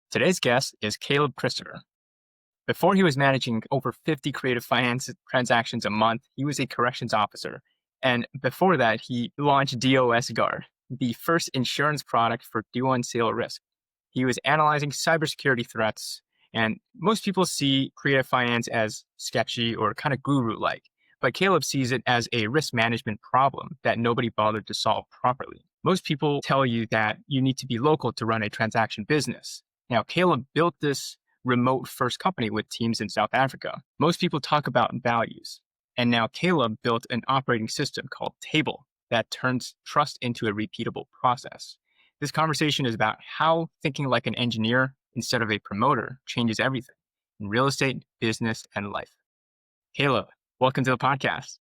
Today's guest is Caleb Christopher. Before he was managing over 50 creative finance transactions a month, he was a corrections officer. And before that, he launched DOS Guard, the first insurance product for due on sale risk. He was analyzing cybersecurity threats. And most people see creative finance as sketchy or kind of guru like. But Caleb sees it as a risk management problem that nobody bothered to solve properly. Most people tell you that you need to be local to run a transaction business. Now, Caleb built this remote first company with teams in South Africa. Most people talk about values. And now Caleb built an operating system called Table that turns trust into a repeatable process. This conversation is about how thinking like an engineer instead of a promoter changes everything in real estate, business, and life. Caleb, welcome to the podcast.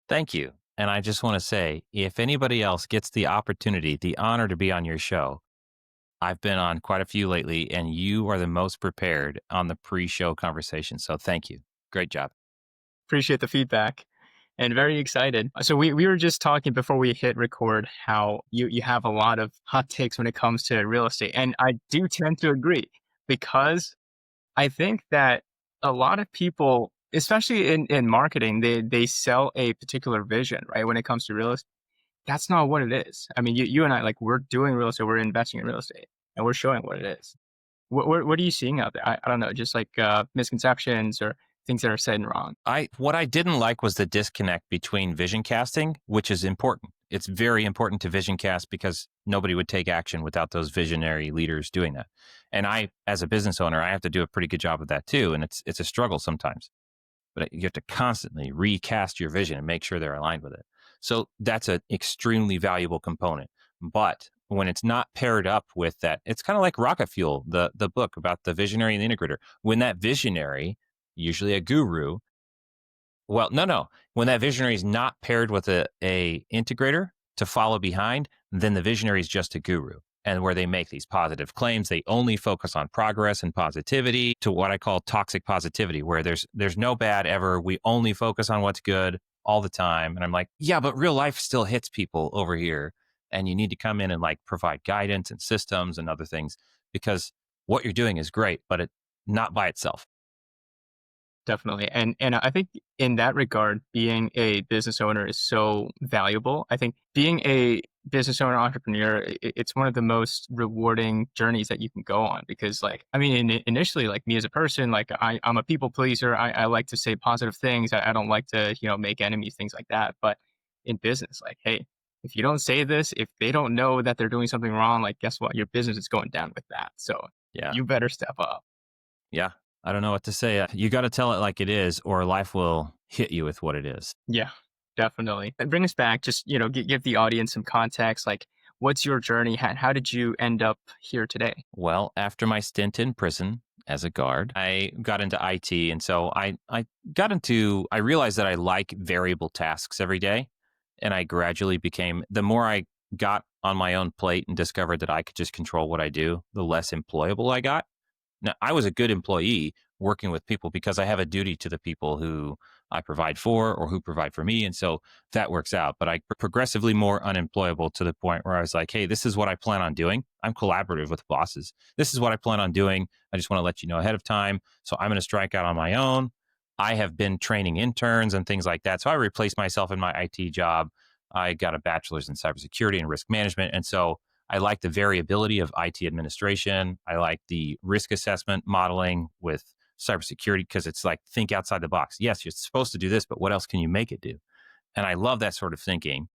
Thank you. And I just want to say, if anybody else gets the opportunity, the honor to be on your show, I've been on quite a few lately, and you are the most prepared on the pre-show conversation. So thank you. Great job. Appreciate the feedback and very excited. So we were just talking before we hit record how you have a lot of hot takes when it comes to real estate. And I do tend to agree because I think that a lot of people, especially in marketing, they sell a particular vision, right? When it comes to real estate, that's not what it is. I mean, you and I, like, we're doing real estate, we're investing in real estate, and we're showing what it is. What are you seeing out there? I don't know, just like misconceptions or things that are said and wrong. What I didn't like was the disconnect between vision casting, which is important. It's very important to vision cast because nobody would take action without those visionary leaders doing that. And I, as a business owner, I have to do a pretty good job of that too. And it's a struggle sometimes, but you have to constantly recast your vision and make sure they're aligned with it. So that's an extremely valuable component. But when it's not paired up with that, it's kind of like Rocket Fuel, the book about the visionary and the integrator. When that visionary, usually a guru, no. When that visionary is not paired with a integrator to follow behind, then the visionary is just a guru. And where they make these positive claims, they only focus on progress and positivity, to what I call toxic positivity, where there's no bad ever. We only focus on what's good all the time. And I'm like, yeah, but real life still hits people over here. And you need to come in and like provide guidance and systems and other things, because what you're doing is great, but it not by itself. Definitely. And I think in that regard, being a business owner is so valuable. I think being a business owner, entrepreneur, it's one of the most rewarding journeys that you can go on because, like, I mean, initially, like me as a person, like I'm a people pleaser. I like to say positive things. I don't like to, make enemies, things like that. But in business, like, hey, if you don't say this, if they don't know that they're doing something wrong, like, guess what? Your business is going down with that. So Yeah. you better step up. Yeah. I don't know what to say. You got to tell it like it is, or life will hit you with what it is. Yeah, definitely. And bring us back, just, give the audience some context. Like, what's your journey? How did you end up here today? Well, after my stint in prison as a guard, I got into IT. And so I realized that I like variable tasks every day. And I gradually became, the more I got on my own plate and discovered that I could just control what I do, the less employable I got. Now, I was a good employee working with people because I have a duty to the people who I provide for or who provide for me. And so that works out. But I progressively more unemployable to the point where I was like, hey, this is what I plan on doing. I'm collaborative with bosses. This is what I plan on doing. I just want to let you know ahead of time. So I'm going to strike out on my own. I have been training interns and things like that. So I replaced myself in my IT job. I got a bachelor's in cybersecurity and risk management. And so I like the variability of IT administration. I like the risk assessment modeling with cybersecurity because it's like, think outside the box. Yes, you're supposed to do this, but what else can you make it do? And I love that sort of thinking.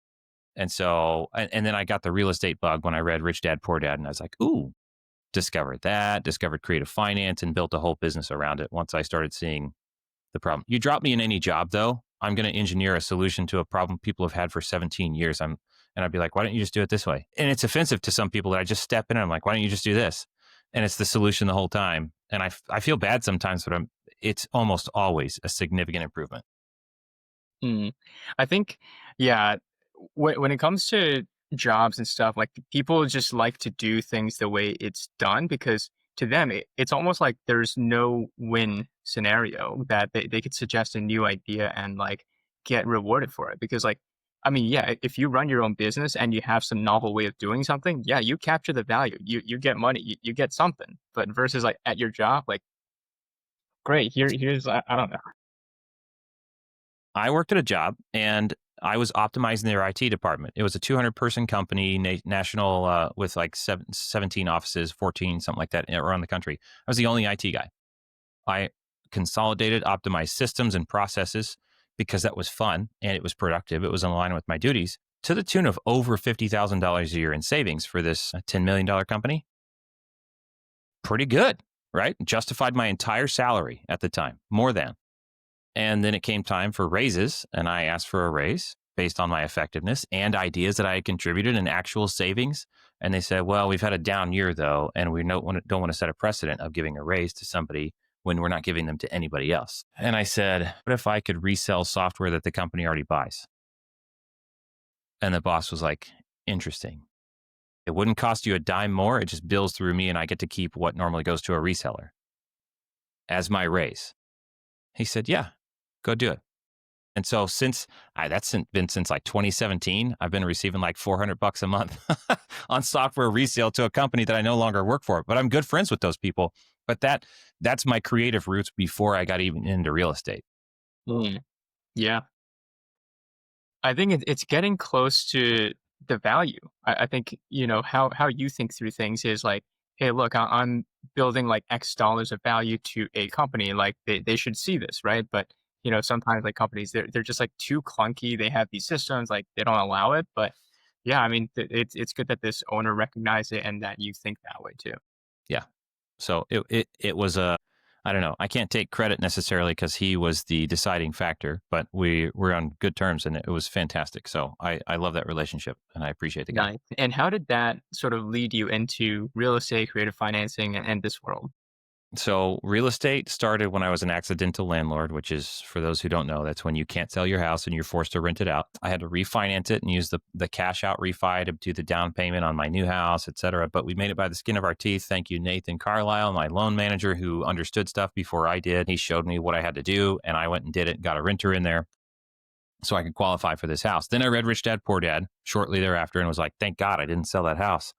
And so, and then I got the real estate bug when I read Rich Dad, Poor Dad. And I was like, ooh, discovered creative finance and built a whole business around it once I started seeing the problem. You drop me in any job though, I'm going to engineer a solution to a problem people have had for 17 years. And I'd be like, why don't you just do it this way? And it's offensive to some people that I just step in and I'm like, why don't you just do this? And it's the solution the whole time. And I feel bad sometimes, but it's almost always a significant improvement. I think, yeah, when it comes to jobs and stuff, like people just like to do things the way it's done because to them, it's almost like there's no win scenario that they could suggest a new idea and like get rewarded for it. Because like I mean, yeah, if you run your own business and you have some novel way of doing something, yeah, you capture the value. You get money, you get something. But versus like at your job, like great, here's I don't know. I worked at a job and I was optimizing their IT department. It was a 200-person company, national, with like 17 offices, 14, something like that, around the country. I was the only IT guy. I consolidated, optimized systems and processes because that was fun and it was productive. It was in line with my duties to the tune of over $50,000 a year in savings for this $10 million company. Pretty good, right? Justified my entire salary at the time, more than. And then it came time for raises, and I asked for a raise based on my effectiveness and ideas that I had contributed in actual savings. And they said, well, we've had a down year, though, and we don't want to set a precedent of giving a raise to somebody when we're not giving them to anybody else. And I said, what if I could resell software that the company already buys? And the boss was like, interesting. It wouldn't cost you a dime more. It just bills through me, and I get to keep what normally goes to a reseller as my raise. He said, yeah, go do it. And so that's been since like 2017, I've been receiving like $400 a month on software resale to a company that I no longer work for. But I'm good friends with those people. But that's my creative roots before I got even into real estate. Mm, yeah. I think it's getting close to the value. I think, how you think through things is like, hey, look, I'm building like X dollars of value to a company. Like they should see this, right? But sometimes like companies, they're just like too clunky. They have these systems, like they don't allow it. But yeah, I mean, it's good that this owner recognized it and that you think that way too. Yeah. So it was I don't know. I can't take credit necessarily because he was the deciding factor, but we were on good terms and it was fantastic. So I love that relationship and I appreciate the guy. Nice. And how did that sort of lead you into real estate, creative financing, and this world? So real estate started when I was an accidental landlord, which is, for those who don't know, that's when you can't sell your house and you're forced to rent it out. I had to refinance it and use the cash out refi to do the down payment on my new house, et cetera. But we made it by the skin of our teeth. Thank you, Nathan Carlisle, my loan manager, who understood stuff before I did. He showed me what I had to do and I went and did it, got a renter in there so I could qualify for this house. Then I read Rich Dad Poor Dad shortly thereafter and was like, thank God I didn't sell that house,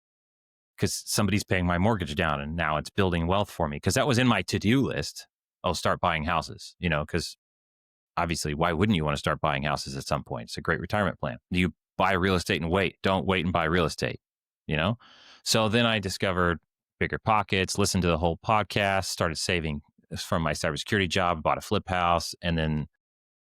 because somebody's paying my mortgage down and now it's building wealth for me. Because that was in my to-do list. I'll start buying houses, because obviously, why wouldn't you want to start buying houses at some point? It's a great retirement plan. Do you buy real estate and wait? Don't wait and buy real estate, you know? So then I discovered Bigger Pockets, listened to the whole podcast, started saving from my cybersecurity job, bought a flip house, and then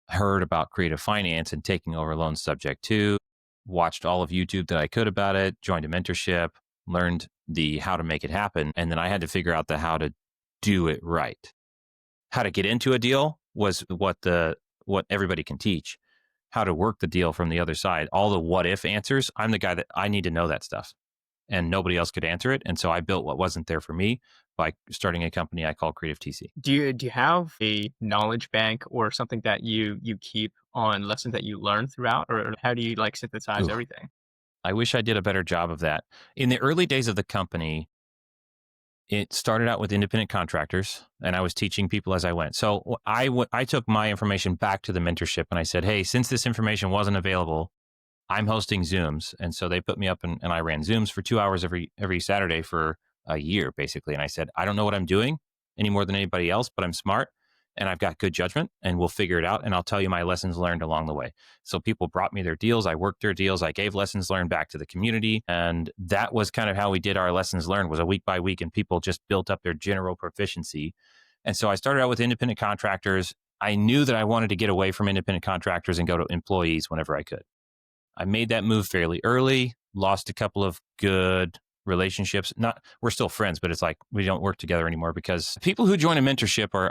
heard about creative finance and taking over loans subject to, watched all of YouTube that I could about it, joined a mentorship, learned the how to make it happen. And then I had to figure out the how to do it right. How to get into a deal was what everybody can teach. How to work the deal from the other side, all the what if answers. I'm the guy that I need to know that stuff, and nobody else could answer it. And so I built what wasn't there for me by starting a company I call Creative TC. Do you have a knowledge bank or something that you keep on lessons that you learn throughout, or how do you like synthesize Ooh, everything? I wish I did a better job of that. In the early days of the company, it started out with independent contractors, and I was teaching people as I went. So I took my information back to the mentorship, and I said, hey, since this information wasn't available, I'm hosting Zooms. And so they put me up and I ran Zooms for 2 hours every Saturday for a year, basically. And I said, I don't know what I'm doing any more than anybody else, but I'm smart and I've got good judgment and we'll figure it out. And I'll tell you my lessons learned along the way. So people brought me their deals. I worked their deals. I gave lessons learned back to the community. And that was kind of how we did our lessons learned, was a week by week, and people just built up their general proficiency. And so I started out with independent contractors. I knew that I wanted to get away from independent contractors and go to employees whenever I could. I made that move fairly early, lost a couple of good relationships. We're still friends, but it's like we don't work together anymore because people who join a mentorship are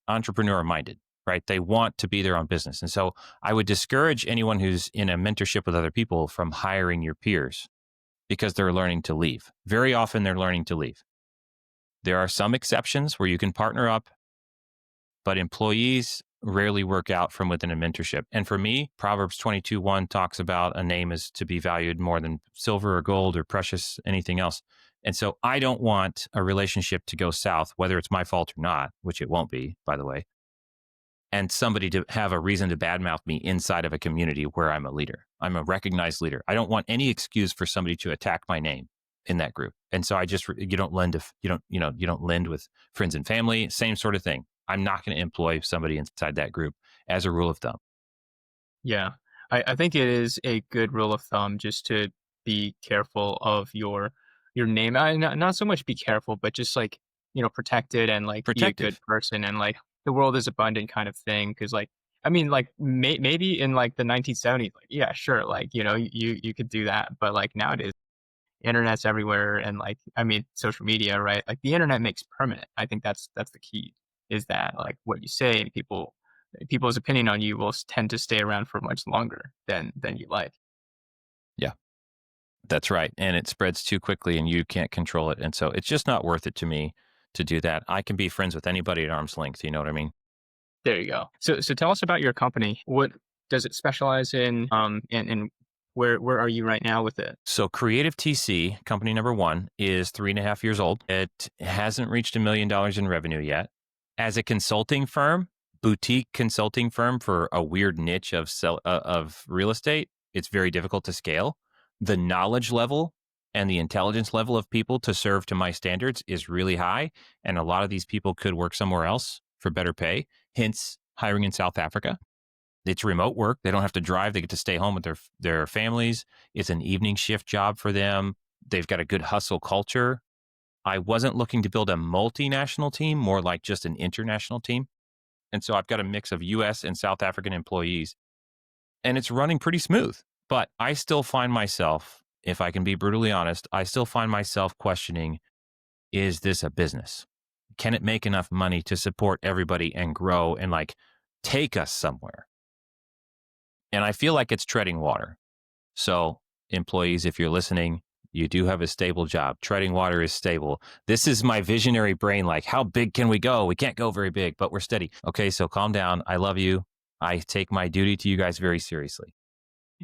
entrepreneur minded, right? They want to be their own business. And so I would discourage anyone who's in a mentorship with other people from hiring your peers because they're learning to leave. Very often they're learning to leave. There are some exceptions where you can partner up, but employees rarely work out from within a mentorship. And for me, Proverbs 22:1 talks about a name is to be valued more than silver or gold or precious anything else. And so I don't want a relationship to go south, whether it's my fault or not, which it won't be, by the way, and somebody to have a reason to badmouth me inside of a community where I'm a leader. I'm a recognized leader. I don't want any excuse for somebody to attack my name in that group. And so you don't lend if you don't lend with friends and family, same sort of thing. I'm not going to employ somebody inside that group as a rule of thumb. Yeah. I think it is a good rule of thumb just to be careful of your name. Not so much be careful, but just like, protect it and like be a good Protective. person and like the world is abundant kind of thing. Cause like, I mean, like maybe in like the 1970s, like, yeah, sure. Like, you could do that. But like nowadays, internet's everywhere. And like, I mean, social media, right? Like the internet makes permanent. I think that's the key is that like what you say and people's opinion on you will tend to stay around for much longer than you like. Yeah, that's right. And it spreads too quickly and you can't control it. And so it's just not worth it to me to do that. I can be friends with anybody at arm's length. You know what I mean? There you go. So tell us about your company. What does it specialize in? And where are you right now with it? So Creative TC, company number one, is 3.5 years old. It hasn't reached $1 million in revenue yet. As a consulting firm, boutique consulting firm for a weird niche of real estate, it's very difficult to scale. The knowledge level and the intelligence level of people to serve to my standards is really high. And a lot of these people could work somewhere else for better pay, hence hiring in South Africa. It's remote work. They don't have to drive. They get to stay home with their families. It's an evening shift job for them. They've got a good hustle culture. I wasn't looking to build a multinational team, more like just an international team. And so I've got a mix of US and South African employees, and it's running pretty smooth. But I still find myself, if I can be brutally honest, I still find myself questioning, is this a business? Can it make enough money to support everybody and grow and like take us somewhere? And I feel like it's treading water. So, employees, if you're listening, you do have a stable job. Treading water is stable. This is my visionary brain. Like, how big can we go? We can't go very big, but we're steady. Okay, so calm down. I love you. I take my duty to you guys very seriously.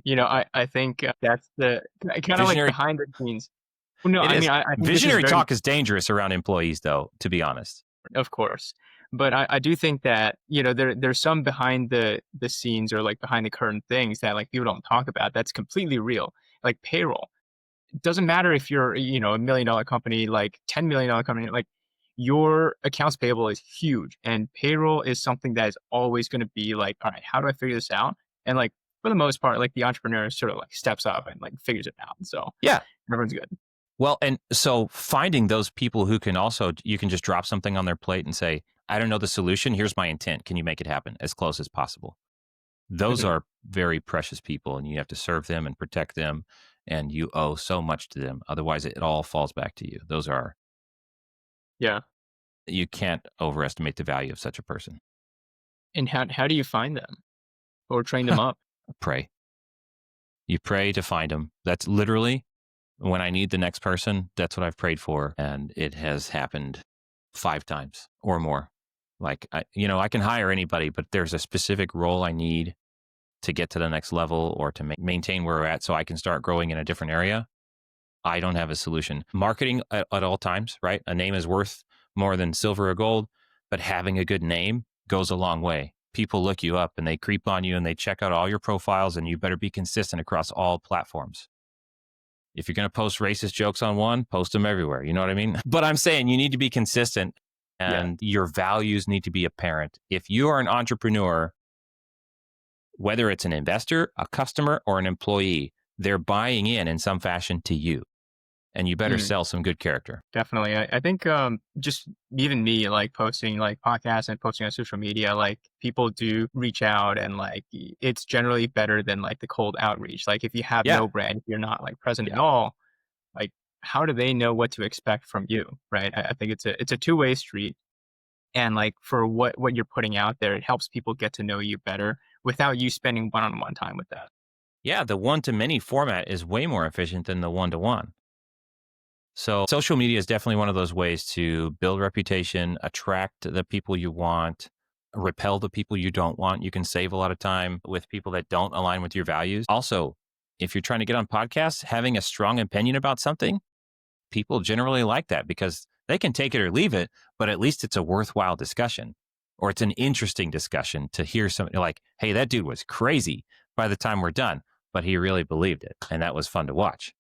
I think that's the kind of like Visionary, behind the scenes. Well, no, it I is. mean, I think this is Visionary very, talk is dangerous around employees, though, to be honest. of course. But I do think that, there's some behind the scenes or like behind the curtain things that like people don't talk about. That's completely real. Like payroll. It doesn't matter if you're, $1 million company, like $10 million company, like your accounts payable is huge. And payroll is something that is always going to be like, all right, how do I figure this out? And like for the most part, like the entrepreneur sort of like steps up and like figures it out. So Yeah. everyone's good. Well, and so finding those people who can also, you can just drop something on their plate and say, I don't know the solution. Here's my intent. Can you make it happen as close as possible? Those Mhm. are very precious people, and you have to serve them and protect them, and you owe so much to them. Otherwise, it all falls back to you. Those are, Yeah. you can't overestimate the value of such a person. And how do you find them or train them up? Pray. You pray to find them. That's literally when I need the next person. That's what I've prayed for, and it has happened 5 times or more. Like, I can hire anybody, but there's a specific role I need to get to the next level or to maintain where we're at so I can start growing in a different area. I don't have a solution. Marketing at all times, right? A name is worth more than silver or gold, but having a good name goes a long way. People look you up and they creep on you and they check out all your profiles, and you better be consistent across all platforms. If you're going to post racist jokes on one, post them everywhere. You know what I mean? But I'm saying you need to be consistent Yeah. and your values need to be apparent. If you are an entrepreneur, whether it's an investor, a customer, or an employee, they're buying in some fashion to you. And you better Mm, sell some good character. definitely. I think just even me like posting like podcasts and posting on social media, like people do reach out and like it's generally better than like the cold outreach. Like if you have Yeah. no brand, if you're not like present at Yeah. all, like how do they know what to expect from you? Right. I think it's a two-way street. And like for what you're putting out there, it helps people get to know you better without you spending one-on-one time with that. Yeah. The one to many format is way more efficient than the one to one. So social media is definitely one of those ways to build reputation, attract the people you want, repel the people you don't want. You can save a lot of time with people that don't align with your values. Also, if you're trying to get on podcasts, having a strong opinion about something, people generally like that because they can take it or leave it, but at least it's a worthwhile discussion. or it's an interesting discussion to hear something like, hey, that dude was crazy by the time we're done, but he really believed it. And that was fun to watch.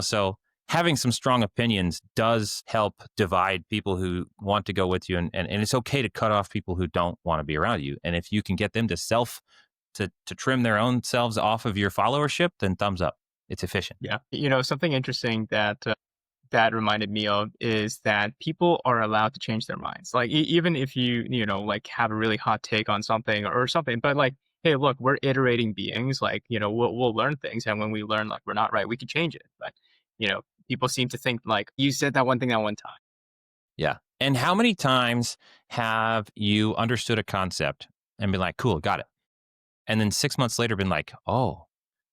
So having some strong opinions does help divide people who want to go with you. And it's okay to cut off people who don't want to be around you. And if you can get them to trim their own selves off of your followership, then thumbs up. It's efficient. Yeah. Something interesting that reminded me of is that people are allowed to change their minds. Like even if like have a really hot take on something or something, but like, hey, look, we're iterating beings. Like, we'll learn things, and when we learn like we're not right, we can change it. But people seem to think like you said that one thing that one time. Yeah. And how many times have you understood a concept and been like, cool, got it. And then 6 months later been like, oh,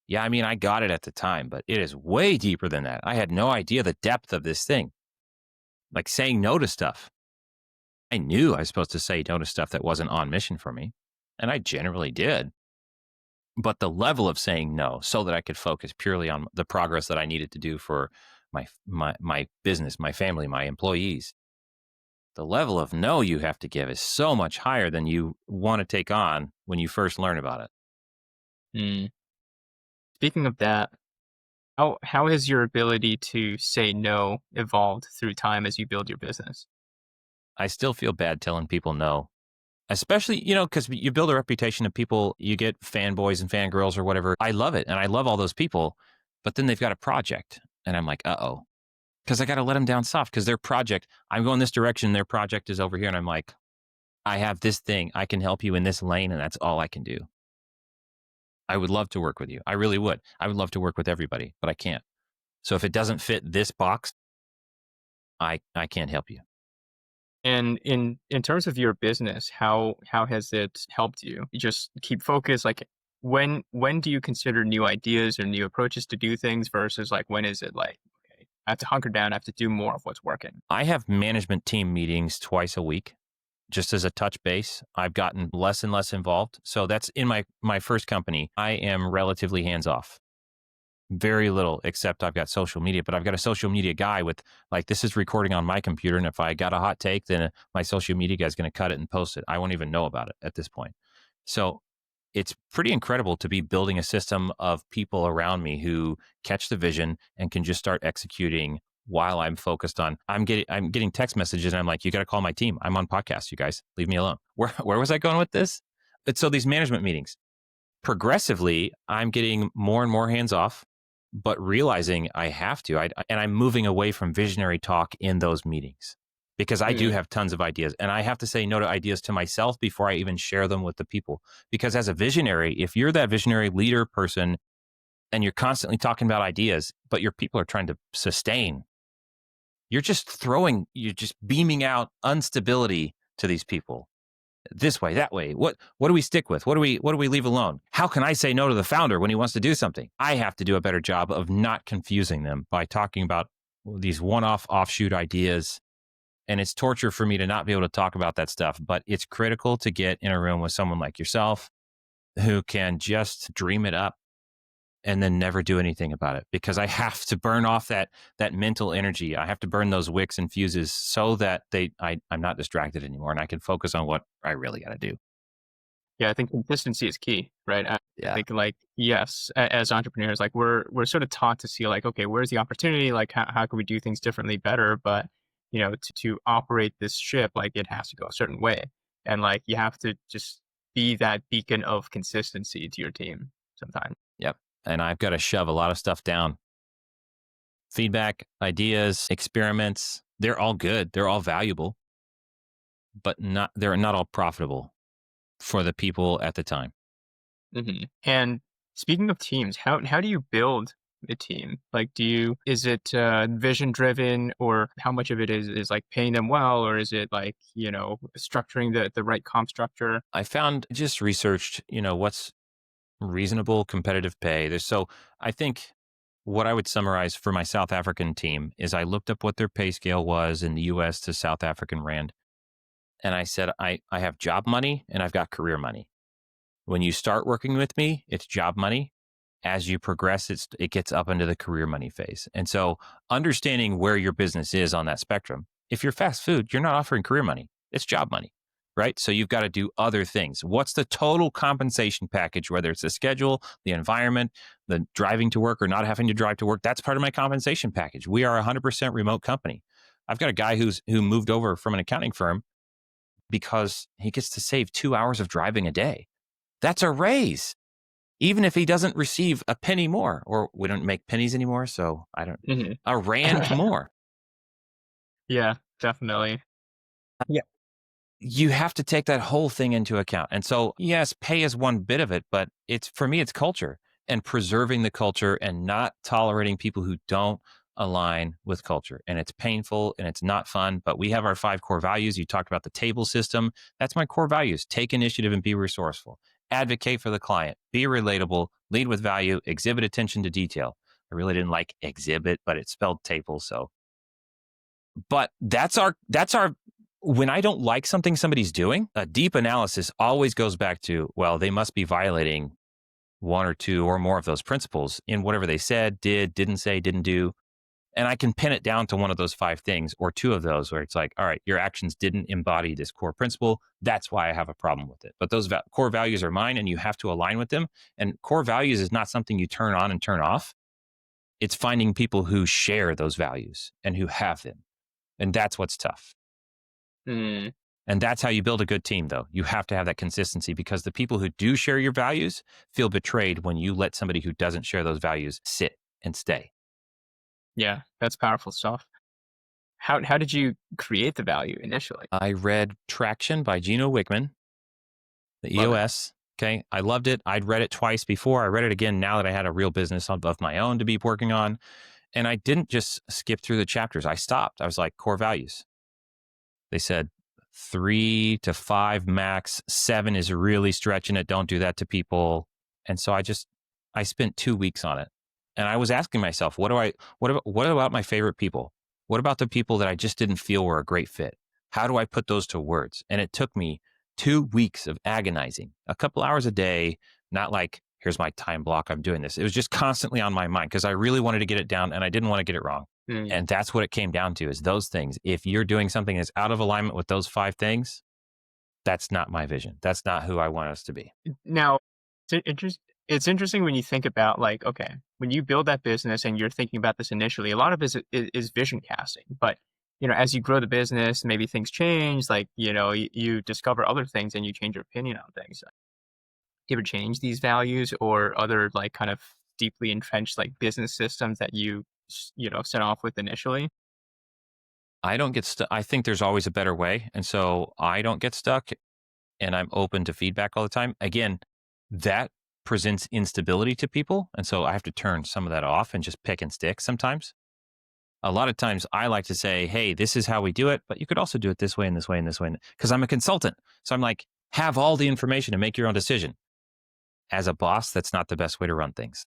yeah, I mean, I got it at the time, but it is way deeper than that. I had no idea the depth of this thing. Like saying no to stuff. I knew I was supposed to say no to stuff that wasn't on mission for me. And I generally did. But the level of saying no so that I could focus purely on the progress that I needed to do for my business, my family, my employees. The level of no you have to give is so much higher than you want to take on when you first learn about it. Mm. Speaking of that, how has your ability to say no evolved through time as you build your business? I still feel bad telling people no, especially, because you build a reputation of people, you get fanboys and fangirls or whatever. I love it. And I love all those people, but then they've got a project and I'm like, uh-oh, because I got to let them down soft because their project, I'm going this direction. Their project is over here. And I'm like, I have this thing. I can help you in this lane. And that's all I can do. I would love to work with you. I really would. I would love to work with everybody, but I can't. So if it doesn't fit this box, I can't help you. And in terms of your business, how has it helped you? You just keep focused. Like when do you consider new ideas or new approaches to do things versus like when is it like, okay, I have to hunker down, I have to do more of what's working? I have management team meetings twice a week. Just as a touch base, I've gotten less and less involved. So that's in my first company. I am relatively hands off. Very little, except I've got social media, but I've got a social media guy with like, this is recording on my computer. And if I got a hot take, then my social media guy is going to cut it and post it. I won't even know about it at this point. So it's pretty incredible to be building a system of people around me who catch the vision and can just start executing while I'm focused on, I'm getting text messages and I'm like, you got to call my team. I'm on podcast, you guys, leave me alone. Where was I going with this? It's so these management meetings, progressively, I'm getting more and more hands off, but realizing I have to, and I'm moving away from visionary talk in those meetings because I do have tons of ideas and I have to say no to ideas to myself before I even share them with the people. Because as a visionary, if you're that visionary leader person and you're constantly talking about ideas, but your people are trying to sustain, you're just beaming out instability to these people. This way, that way. What do we stick with? What do we leave alone? How can I say no to the founder when he wants to do something? I have to do a better job of not confusing them by talking about these one-off offshoot ideas. And it's torture for me to not be able to talk about that stuff, but it's critical to get in a room with someone like yourself who can just dream it up and then never do anything about it, because I have to burn off that mental energy. I have to burn those wicks and fuses so that I'm not distracted anymore and I can focus on what I really got to do. Yeah, I think consistency is key, right? I Yeah. think like, yes, as entrepreneurs, like we're sort of taught to see like, okay, where's the opportunity? Like how can we do things differently, better? But to operate this ship, like it has to go a certain way. And like you have to just be that beacon of consistency to your team sometimes. Yep. And I've got to shove a lot of stuff down. Feedback, ideas, experiments, they're all good. They're all valuable, but they're not all profitable for the people at the time. Mm-hmm. And speaking of teams, how do you build a team? Like, is it vision driven, or how much of it is like paying them well, or is it like, structuring the right comp structure? I found, just researched, what's reasonable competitive pay. So I think what I would summarize for my South African team is I looked up what their pay scale was in the US to South African Rand. And I said, I have job money and I've got career money. When you start working with me, it's job money. As you progress, it gets up into the career money phase. And so understanding where your business is on that spectrum, if you're fast food, you're not offering career money. It's job money. right? So you've got to do other things. What's the total compensation package, whether it's the schedule, the environment, the driving to work or not having to drive to work? That's part of my compensation package. We are a 100% remote company. I've got a guy who moved over from an accounting firm because he gets to save 2 hours of driving a day. That's a raise, even if he doesn't receive a penny more, or we don't make pennies anymore. So I don't, Mhm. a rand more. Yeah, definitely. Yeah. You have to take that whole thing into account. And so, yes, pay is one bit of it, but it's for me, it's culture and preserving the culture and not tolerating people who don't align with culture. And it's painful and it's not fun, but we have our 5 core values. You talked about the table system. That's my core values. Take initiative and be resourceful. Advocate for the client. Be relatable. Lead with value. Exhibit attention to detail. I really didn't like exhibit, but it's spelled table. So, but that's our when I don't like something somebody's doing, a deep analysis always goes back to, well, they must be violating one or two or more of those principles in whatever they said, did, didn't say, didn't do. And I can pin it down to one of those 5 things or 2 of those where it's like, all right, your actions didn't embody this core principle. That's why I have a problem with it. But those core values are mine and you have to align with them. And core values is not something you turn on and turn off. It's finding people who share those values and who have them. And that's what's tough. Mm, And that's how you build a good team, though. You have to have that consistency because the people who do share your values feel betrayed when you let somebody who doesn't share those values sit and stay. yeah, that's powerful stuff. How did you create the value initially? I read Traction by Gino Wickman, the Love it. EOS. Okay. I loved it. I'd read it twice before. I read it again now that I had a real business of my own to be working on. And I didn't just skip through the chapters. I stopped. I was like, core values. They said 3 to 5 max. 7 is really stretching it. Don't do that to people. And so I spent 2 weeks on it. And I was asking myself, what about my favorite people? What about the people that I just didn't feel were a great fit? How do I put those to words? And it took me 2 weeks of agonizing, a couple hours a day, not like, here's my time block, I'm doing this. It was just constantly on my mind because I really wanted to get it down and I didn't want to get it wrong. Mm. And that's what it came down to is those things. If you're doing something that's out of alignment with those 5 things, that's not my vision. That's not who I want us to be. Now, it's interesting when you think about like, okay, when you build that business and you're thinking about this initially, a lot of it is vision casting. But as you grow the business, maybe things change. Like, you discover other things and you change your opinion on things. Do you ever change these values or other like kind of deeply entrenched like business systems that you set off with initially? I don't get stuck. I think there's always a better way. And so I don't get stuck and I'm open to feedback all the time. Again, that presents instability to people. And so I have to turn some of that off and just pick and stick sometimes. A lot of times I like to say, hey, this is how we do it, but you could also do it this way and this way and this way. Because I'm a consultant. So I'm like, have all the information and make your own decision. As a boss, that's not the best way to run things.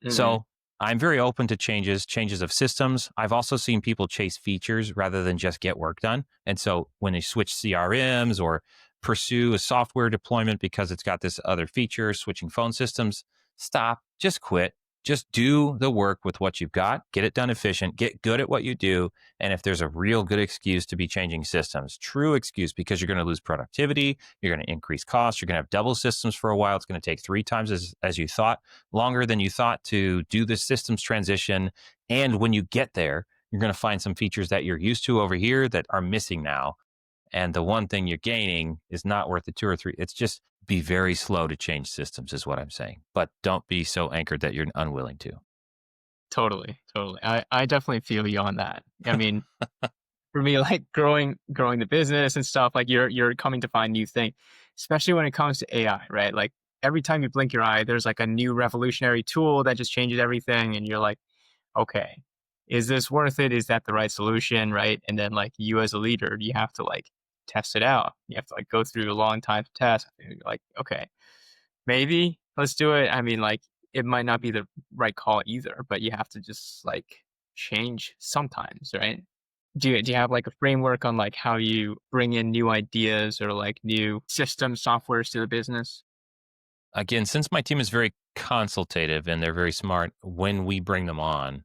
Mm-hmm. So I'm very open to changes of systems. I've also seen people chase features rather than just get work done. And so when they switch CRMs or pursue a software deployment because it's got this other feature, switching phone systems, stop, just quit. Just do the work with what you've got, get it done efficient, get good at what you do. And if there's a real good excuse to be changing systems, true excuse, because you're going to lose productivity, you're going to increase costs, you're going to have double systems for a while. It's going to take 3 times as you thought, longer than you thought to do the systems transition. And when you get there, you're going to find some features that you're used to over here that are missing now. And the one thing you're gaining is not worth the 2 or 3. It's just be very slow to change systems is what I'm saying. But don't be so anchored that you're unwilling to. Totally, totally. I definitely feel you on that. I mean, for me, like growing the business and stuff, like you're coming to find new things, especially when it comes to AI, right? Like every time you blink your eye, there's like a new revolutionary tool that just changes everything, and you're like, okay, is this worth it? Is that the right solution, right? And then like you as a leader, you have to like test it out. You have to like go through a long time to test. And you're like, okay, maybe let's do it. I mean, like it might not be the right call either, but you have to just like change sometimes, right? Do you have like a framework on like how you bring in new ideas or like new system softwares to the business? Again, since my team is very consultative and they're very smart, when we bring them on,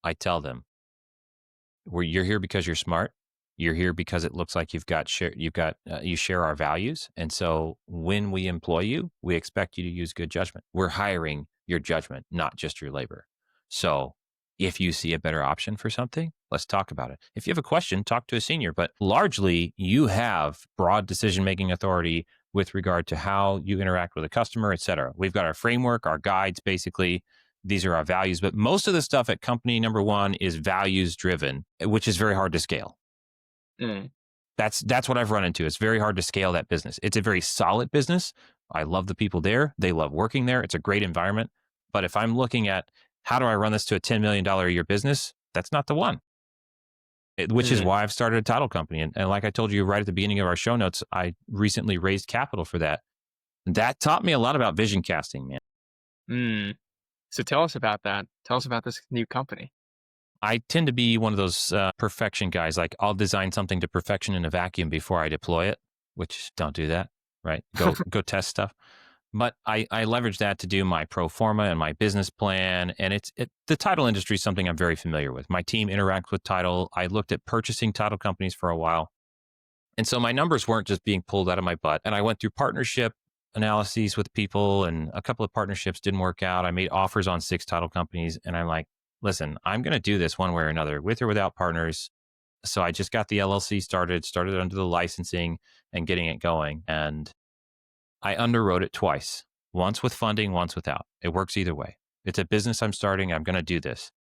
I tell them, you're here because you're smart. You're here because it looks like you share our values. And so when we employ you, we expect you to use good judgment. We're hiring your judgment, not just your labor. So if you see a better option for something, let's talk about it. If you have a question, talk to a senior, but largely you have broad decision-making authority with regard to how you interact with a customer, et cetera. We've got our framework, our guides, basically. These are our values, but most of the stuff at company number one is values driven, which is very hard to scale. Mm. That's what I've run into. It's very hard to scale that business. It's a very solid business. I love the people there. They love working there. It's a great environment. But if I'm looking at how do I run this to a $10 million a year business, that's not the one. Which is Mm. why I've started a title company. And like I told you right at the beginning of our show notes, I recently raised capital for that. That taught me a lot about vision casting, man. Mm. So tell us about that. Tell us about this new company. I tend to be one of those perfection guys. Like I'll design something to perfection in a vacuum before I deploy it, which don't do that, right? Go test stuff. But I leverage that to do my pro forma and my business plan. And the title industry is something I'm very familiar with. My team interacts with title. I looked at purchasing title companies for a while. And so my numbers weren't just being pulled out of my butt. And I went through partnership analyses with people, and a couple of partnerships didn't work out. I made offers on 6 title companies, and I'm like, listen, I'm going to do this one way or another, with or without partners. So I just got the LLC started under the licensing and getting it going. And I underwrote it twice, once with funding, once without. It works either way. It's a business I'm starting. I'm going to do this.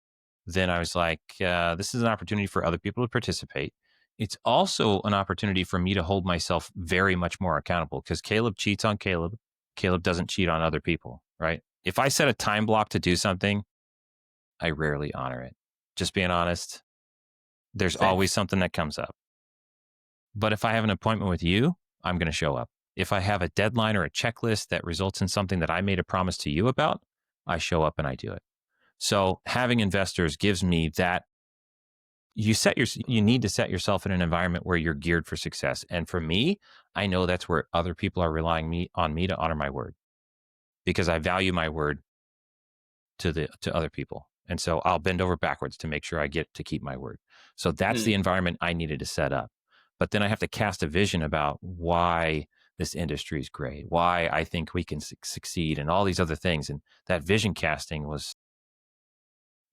Then I was like, this is an opportunity for other people to participate. It's also an opportunity for me to hold myself very much more accountable, because Caleb cheats on Caleb. Caleb doesn't cheat on other people, right? If I set a time block to do something, I rarely honor it. Just being honest, there's Same. always something that comes up. But if I have an appointment with you, I'm going to show up. If I have a deadline or a checklist that results in something that I made a promise to you about, I show up and I do it. So having investors gives me that you need to set yourself in an environment where you're geared for success. And for me, I know that's where other people are relying on me to honor my word, because I value my word to other people. And so I'll bend over backwards to make sure I get to keep my word. So that's the environment I needed to set up. But then I have to cast a vision about why this industry is great, why I think we can succeed, and all these other things. And that vision casting was,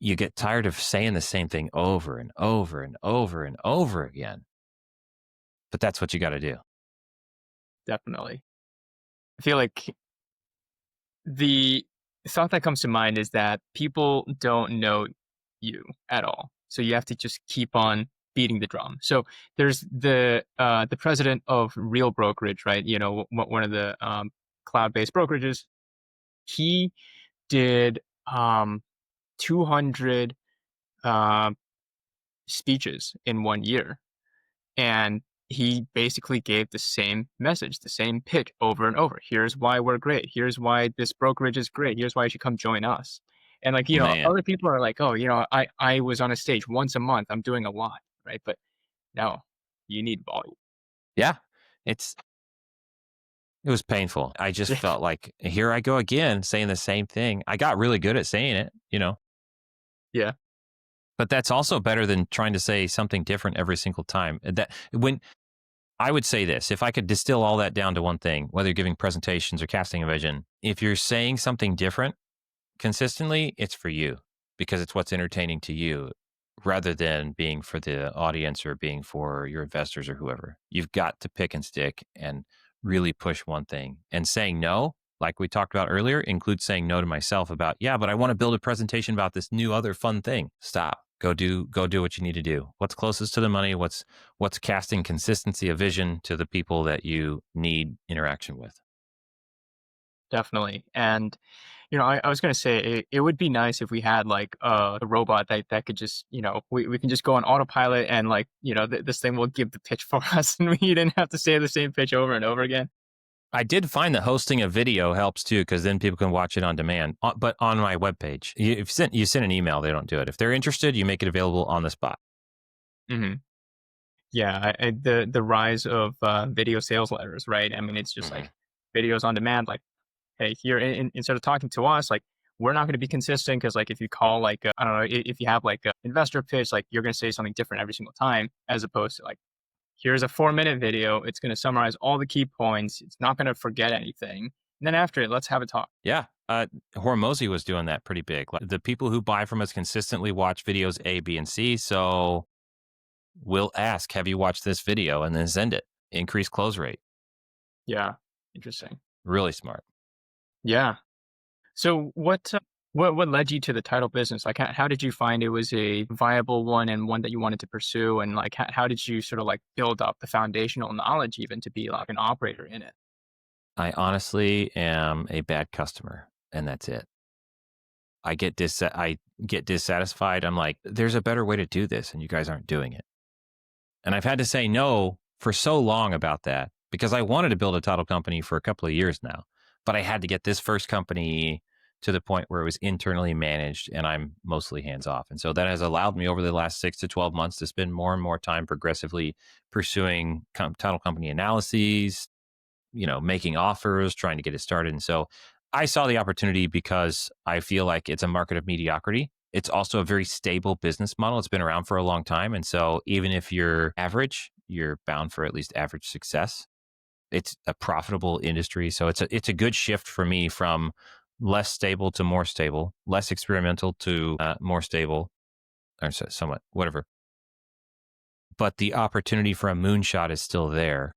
you get tired of saying the same thing over and over and over and over again. But that's what you got to do. Definitely. I feel like the thought that comes to mind is that people don't know you at all. So you have to just keep on beating the drum. So there's the president of Real Brokerage, right? You know, one of the cloud-based brokerages. He did 200 speeches in 1 year, and he basically gave the same message, the same pitch over and over. Here's why we're great. Here's why this brokerage is great. Here's why you should come join us. And like, you know, Man, other people are like, oh, you know, I was on a stage once a month. I'm doing a lot, right? But no, you need volume. yeah, it was painful. I just felt like, here I go again, saying the same thing. I got really good at saying it, you know. Yeah. But that's also better than trying to say something different every single time. I would say this, if I could distill all that down to one thing, whether you're giving presentations or casting a vision, if you're saying something different consistently, it's for you, because it's what's entertaining to you, rather than being for the audience or being for your investors or whoever. You've got to pick and stick and really push one thing. And saying no, like we talked about earlier, includes saying no to myself about, yeah, but I want to build a presentation about this new other fun thing. Stop. Go do what you need to do. What's closest to the money? What's casting consistency of vision to the people that you need interaction with? Definitely. And, you know, I was going to say it would be nice if we had like a robot that could just, you know, we can just go on autopilot and like, you know, this thing will give the pitch for us and we didn't have to say the same pitch over and over again. I did find that hosting a video helps too, because then people can watch it on demand. But on my webpage, if you send an email, they don't do it. If they're interested, you make it available on the spot. Mm-hmm. Yeah, the rise of video sales letters, right? I mean, it's just like videos on demand. Like, hey, here instead of talking to us, like we're not going to be consistent because like if you call like I don't know, if you have like an investor pitch, like you're going to say something different every single time, as opposed to like here's a 4-minute video. It's going to summarize all the key points. It's not going to forget anything. And then after it, let's have a talk. Yeah. Hormozi was doing that pretty big. Like, the people who buy from us consistently watch videos A, B, and C. So we'll ask, have you watched this video? And then send it. Increase close rate. Yeah. Interesting. Really smart. Yeah. So what led you to the title business? Like how did you find it was a viable one and one that you wanted to pursue? And like how did you sort of like build up the foundational knowledge even to be like an operator in it? I honestly am a bad customer, and that's it. I get dissatisfied. I'm like, there's a better way to do this, and you guys aren't doing it. And I've had to say no for so long about that because I wanted to build a title company for a couple of years now, but I had to get this first company to the point where it was internally managed and I'm mostly hands off. And so that has allowed me over the last 6 to 12 months to spend more and more time progressively pursuing title company analyses, making offers, trying to get it started. And so I saw the opportunity because I feel like it's a market of mediocrity. It's also a very stable business model. It's been around for a long time. And so even if you're average, you're bound for at least average success. It's a profitable industry. So it's a good shift for me from less stable to more stable, less experimental to more stable, or somewhat, whatever. But the opportunity for a moonshot is still there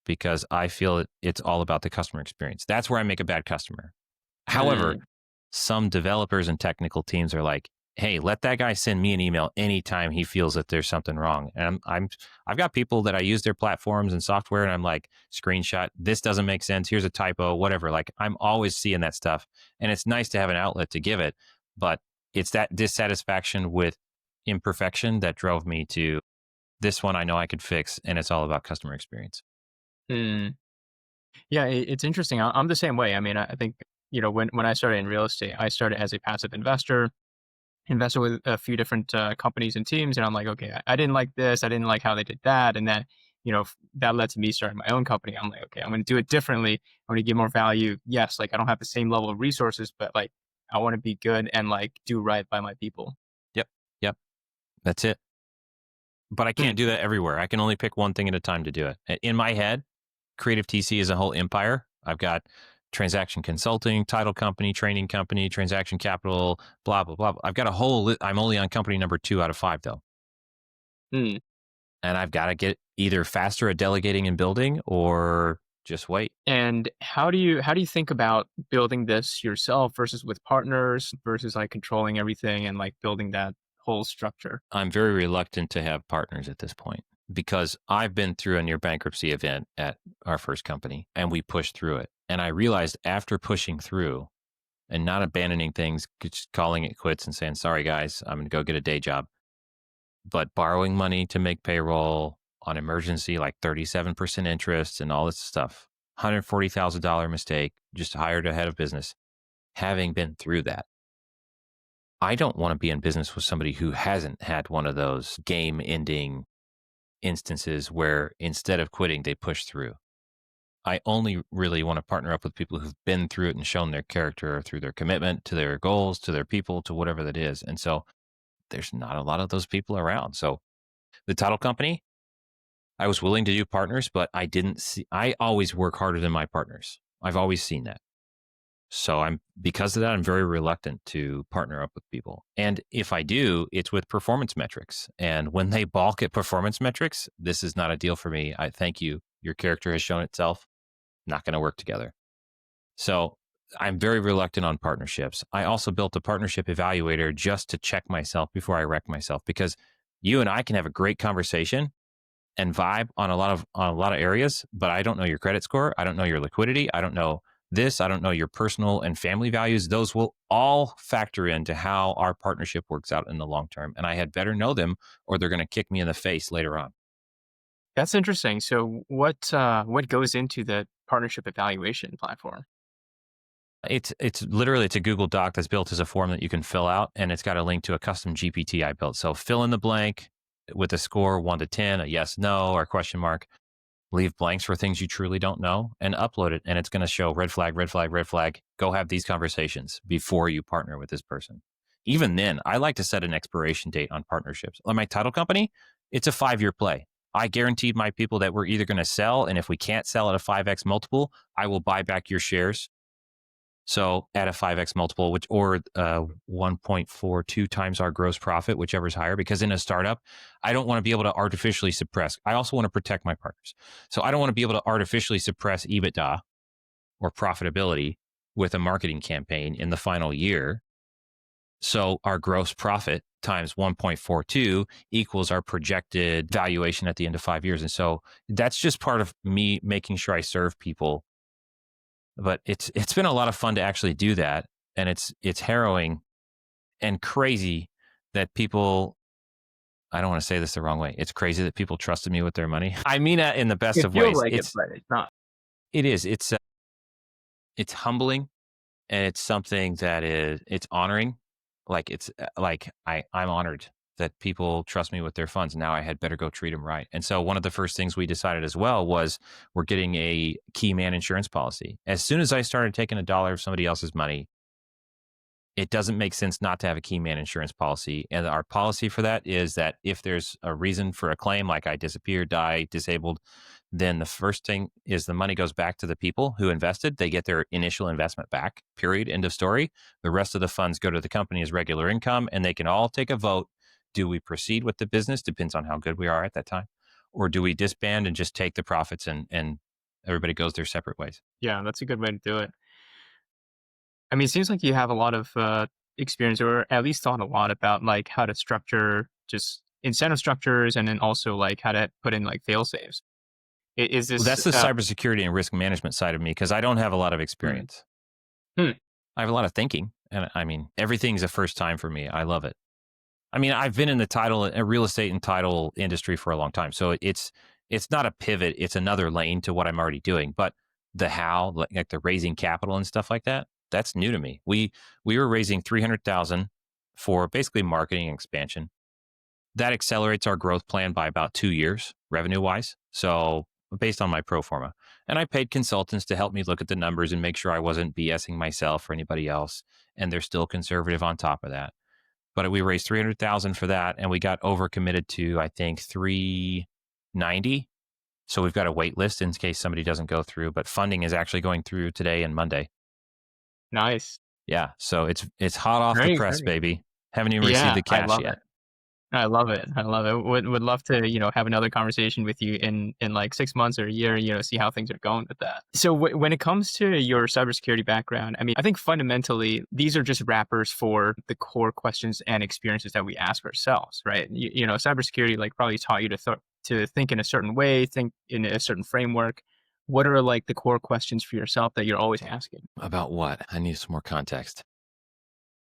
because I feel it's all about the customer experience. That's where I make a bad customer. However, Mm, some developers and technical teams are like, hey, let that guy send me an email anytime he feels that there's something wrong. And I've got people that I use their platforms and software and I'm like, screenshot, this doesn't make sense. Here's a typo, whatever. Like, I'm always seeing that stuff. And it's nice to have an outlet to give it, but it's that dissatisfaction with imperfection that drove me to this one I know I could fix. And it's all about customer experience. mm. Yeah, it's interesting. I'm the same way. I mean, I think, when I started in real estate, I started as a passive investor, invested with a few different companies and teams. And I'm like, okay, I didn't like this. I didn't like how they did that. And then, that led to me starting my own company. I'm like, okay, I'm going to do it differently. I'm going to give more value. Yes, like I don't have the same level of resources, but like I want to be good and like do right by my people. Yep. Yep. That's it. But I Hmm. can't do that everywhere. I can only pick one thing at a time to do it. In my head, Creative TC is a whole empire. I've got transaction consulting, title company, transaction capital, blah, blah, blah. I've got a whole, I'm only on company number 2 out of 5 though. Hmm. And I've got to get either faster at delegating and building or just wait. And how do you think about building this yourself versus with partners versus like controlling everything and like building that whole structure? I'm very reluctant to have partners at this point because I've been through a near bankruptcy event at our first company and we pushed through it. And I realized after pushing through and not abandoning things, just calling it quits and saying, sorry, guys, I'm going to go get a day job, but borrowing money to make payroll on emergency, like 37% interest and all this stuff, $140,000 mistake, just hired a head of business. Having been through that, I don't want to be in business with somebody who hasn't had one of those game ending instances where instead of quitting, they push through. I only really want to partner up with people who've been through it and shown their character through their commitment to their goals, to their people, to whatever that is. And so there's not a lot of those people around. So the title company, I was willing to do partners, but I always work harder than my partners. I've always seen that. So because of that, I'm very reluctant to partner up with people. And if I do, it's with performance metrics. And when they balk at performance metrics, this is not a deal for me. I thank you. Your character has shown itself. Not going to work together. So I'm very reluctant on partnerships. I also built a partnership evaluator just to check myself before I wreck myself because you and I can have a great conversation and vibe on a lot of areas, but I don't know your credit score. I don't know your liquidity. I don't know this. I don't know your personal and family values. Those will all factor into how our partnership works out in the long term. And I had better know them or they're going to kick me in the face later on. That's interesting. So what goes into the partnership evaluation platform? It's literally it's a Google Doc that's built as a form that you can fill out, and it's got a link to a custom GPT I built. So fill in the blank with a score 1 to 10, a yes, no, or question mark. Leave blanks for things you truly don't know, and upload it, and it's going to show red flag, red flag, red flag. Go have these conversations before you partner with this person. Even then, I like to set an expiration date on partnerships. On my title company, it's a 5-year play. I guaranteed my people that we're either going to sell, and if we can't sell at a 5x multiple, I will buy back your shares. So at a 5x multiple, or 1.42 times our gross profit, whichever is higher, because in a startup, I don't want to be able to artificially suppress. I also want to protect my partners. So I don't want to be able to artificially suppress EBITDA or profitability with a marketing campaign in the final year. So our gross profit times 1.42 equals our projected valuation at the end of 5 years. And so that's just part of me making sure I serve people. But it's been a lot of fun to actually do that. And it's harrowing and crazy that people, I don't want to say this the wrong way. It's crazy that people trusted me with their money. I mean that in the best It of feels ways. like it, but it's not. It is. It's humbling, and it's something that it's honoring. Like I'm honored that people trust me with their funds. Now I had better go treat them right. And so one of the first things we decided as well was we're getting a key man insurance policy. As soon as I started taking a dollar of somebody else's money, it doesn't make sense not to have a key man insurance policy. And our policy for that is that if there's a reason for a claim, like I disappeared, died, disabled, then the first thing is the money goes back to the people who invested. They get their initial investment back, period, end of story. The rest of the funds go to the company as regular income, and they can all take a vote. Do we proceed with the business? Depends on how good we are at that time. Or do we disband and just take the profits and everybody goes their separate ways? Yeah, that's a good way to do it. I mean, it seems like you have a lot of experience, or at least thought a lot about like how to structure just incentive structures, and then also like how to put in like fail safes. Is Well, this that's the cybersecurity and risk management side of me because I don't have a lot of hmm, experience. hmm, I have a lot of thinking, and I mean, everything's a first time for me. I love it. I mean, I've been in the real estate and title industry for a long time, so it's not a pivot; it's another lane to what I'm already doing. But the how, like the raising capital and stuff like that, that's new to me. We were raising 300,000 for basically marketing and expansion. That accelerates our growth plan by about 2 years, revenue wise. So based on my pro forma, and I paid consultants to help me look at the numbers and make sure I wasn't BSing myself or anybody else. And they're still conservative on top of that. But we raised 300,000 for that, and we got overcommitted to I think 390. So we've got a wait list in case somebody doesn't go through. But funding is actually going through today and Monday. nice, Yeah, so it's hot off the very press, exciting. baby. Haven't even received Yeah, the I cash love yet. it. I love it. I love it. Would love to, have another conversation with you in like 6 months or a year, see how things are going with that. So when it comes to your cybersecurity background, I mean, I think fundamentally these are just wrappers for the core questions and experiences that we ask ourselves, right? Cybersecurity like probably taught you to think in a certain way, think in a certain framework. What are like the core questions for yourself that you're always asking About what? I need some more context.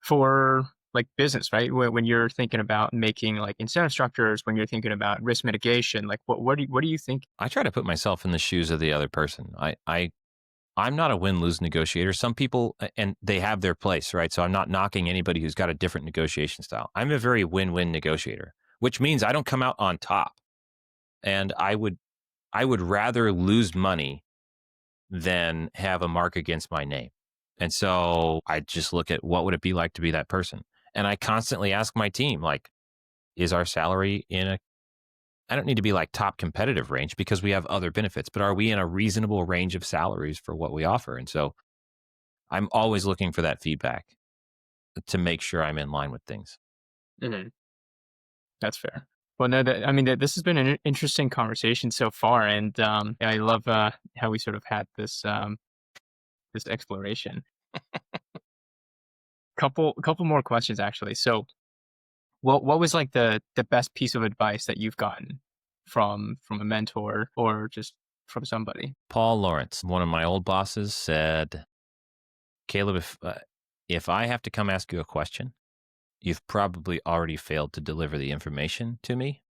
for like business, right? When you're thinking about making like incentive structures, when you're thinking about risk mitigation, like what do you think? I try to put myself in the shoes of the other person. I'm not a win-lose negotiator. Some people, and they have their place, right? So I'm not knocking anybody who's got a different negotiation style. I'm a very win-win negotiator, which means I don't come out on top. And I would rather lose money than have a mark against my name. And so I just look at what would it be like to be that person. And I constantly ask my team, like, is our salary I don't need to be like top competitive range because we have other benefits, but are we in a reasonable range of salaries for what we offer? And so I'm always looking for that feedback to make sure I'm in line with things. Mhm. That's fair. Well, no, I mean, this has been an interesting conversation so far, and I love how we sort of had this exploration. Couple more questions actually. So, what was like the best piece of advice that you've gotten from a mentor or just from somebody? Paul Lawrence, one of my old bosses, said, Caleb, if I have to come ask you a question, you've probably already failed to deliver the information to me.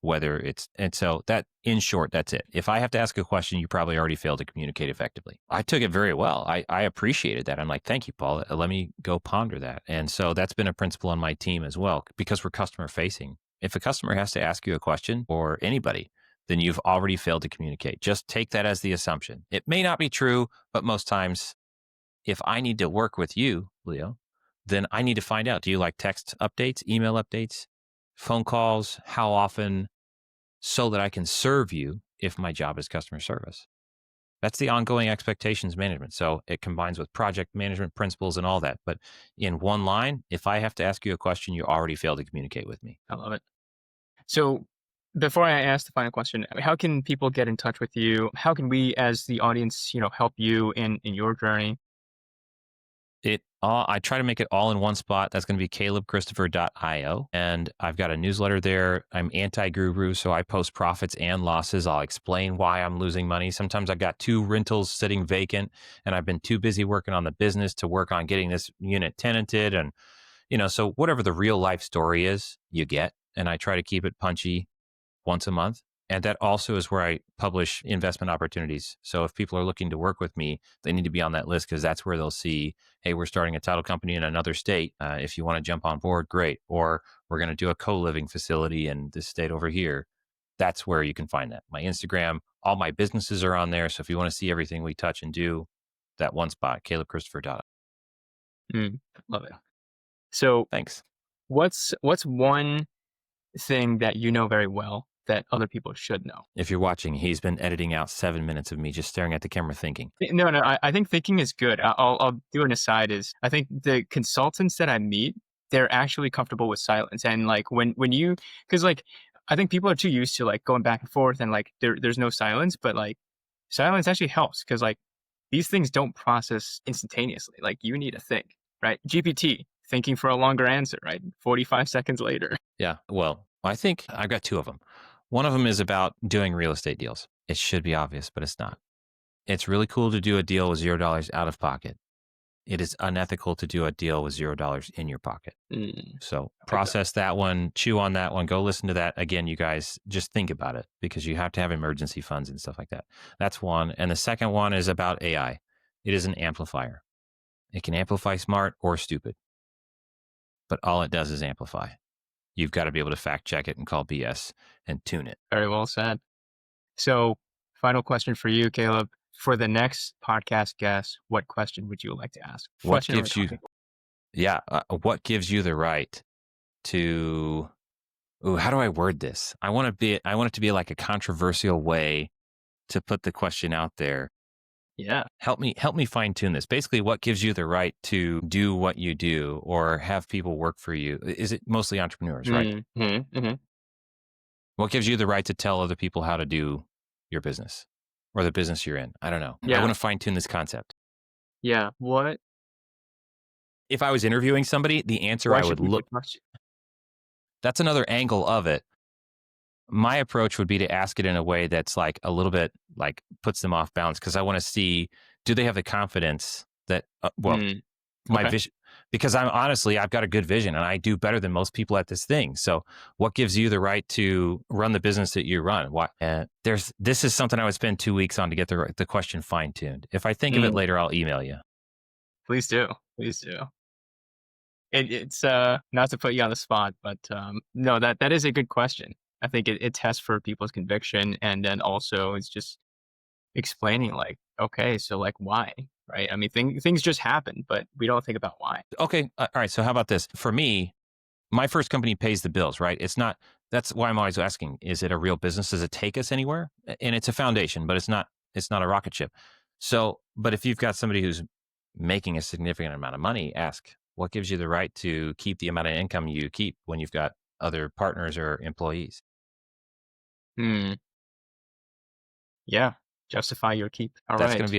And so that, in short, that's it. If I have to ask a question, you probably already failed to communicate effectively. I took it very well. I appreciated that. I'm like, thank you, Paul. Let me go ponder that. And so that's been a principle on my team as well, because we're customer facing. If a customer has to ask you a question, or anybody, then you've already failed to communicate. Just take that as the assumption. It may not be true, but most times, if I need to work with you, Leo, then I need to find out, do you like text updates, email updates, phone calls? How often? so that I can serve you if my job is customer service. That's the ongoing expectations management. So it combines with project management principles and all that. But in one line, if I have to ask you a question, you already failed to communicate with me. I love it. So before I ask the final question, how can people get in touch with you? How can we as the audience, help you in your journey? I try to make it all in one spot. That's going to be calebchristopher.io. And I've got a newsletter there. I'm anti-guru, so I post profits and losses. I'll explain why I'm losing money. Sometimes I've got 2 rentals sitting vacant and I've been too busy working on the business to work on getting this unit tenanted. And, so whatever the real life story is, you get. And I try to keep it punchy once a month. And that also is where I publish investment opportunities. So if people are looking to work with me, they need to be on that list because that's where they'll see, hey, we're starting a title company in another state. If you want to jump on board, great. Or we're going to do a co-living facility in this state over here. That's where you can find that. My Instagram, all my businesses are on there. So if you want to see everything we touch and do, that one spot, calebchristopher. Love it. So Thanks. what's one thing that you know very well that other people should know? If you're watching, he's been editing out 7 minutes of me just staring at the camera thinking. No, I think thinking is good. I'll do an aside is I think the consultants that I meet, they're actually comfortable with silence. And like when you, because like, I think people are too used to like going back and forth and like there's no silence, but like silence actually helps because like these things don't process instantaneously. Like you need to think, right? GPT, thinking for a longer answer, right? 45 seconds later. Yeah. Well, I think I've got 2 of them. One of them is about doing real estate deals. It should be obvious, but it's not. It's really cool to do a deal with $0 out of pocket. It is unethical to do a deal with $0 in your pocket. So process that one, chew on that one, go listen to that. Again, you guys just think about it because you have to have emergency funds and stuff like that. That's one. And the second one is about AI. It is an amplifier. It can amplify smart or stupid, but all it does is amplify. You've got to be able to fact check it and call BS and tune it. Very well said. So final question for you, Caleb. For the next podcast guest, what question would you like to ask? What gives you the right to, how do I word this? I want it to be like a controversial way to put the question out there. Yeah. Help me fine tune this. Basically, what gives you the right to do what you do or have people work for you? Is it mostly entrepreneurs, right? Mm-hmm. What gives you the right to tell other people how to do your business or the business you're in? I don't know. Yeah. I want to fine tune this concept. Yeah. What? If I was interviewing somebody, the answer I would look. That's another angle of it. My approach would be to ask it in a way that's like a little bit like puts them off balance because I want to see, do they have the confidence that, my vision, because I've got a good vision and I do better than most people at this thing. So what gives you the right to run the business that you run? This is something I would spend 2 weeks on to get the question fine tuned. If I think of it later, I'll email you. Please do. It's not to put you on the spot, but no, that is a good question. I think it tests for people's conviction, and then also it's just explaining like, okay, so like why, right? I mean, things just happen, but we don't think about why. Okay, all right. So how about this? For me, my first company pays the bills, right? It's not. That's why I'm always asking: is it a real business? Does it take us anywhere? And it's a foundation, but it's not. It's not a rocket ship. So, but if you've got somebody who's making a significant amount of money, ask what gives you the right to keep the amount of income you keep when you've got other partners or employees. Yeah, justify your keep. All That's right. going to be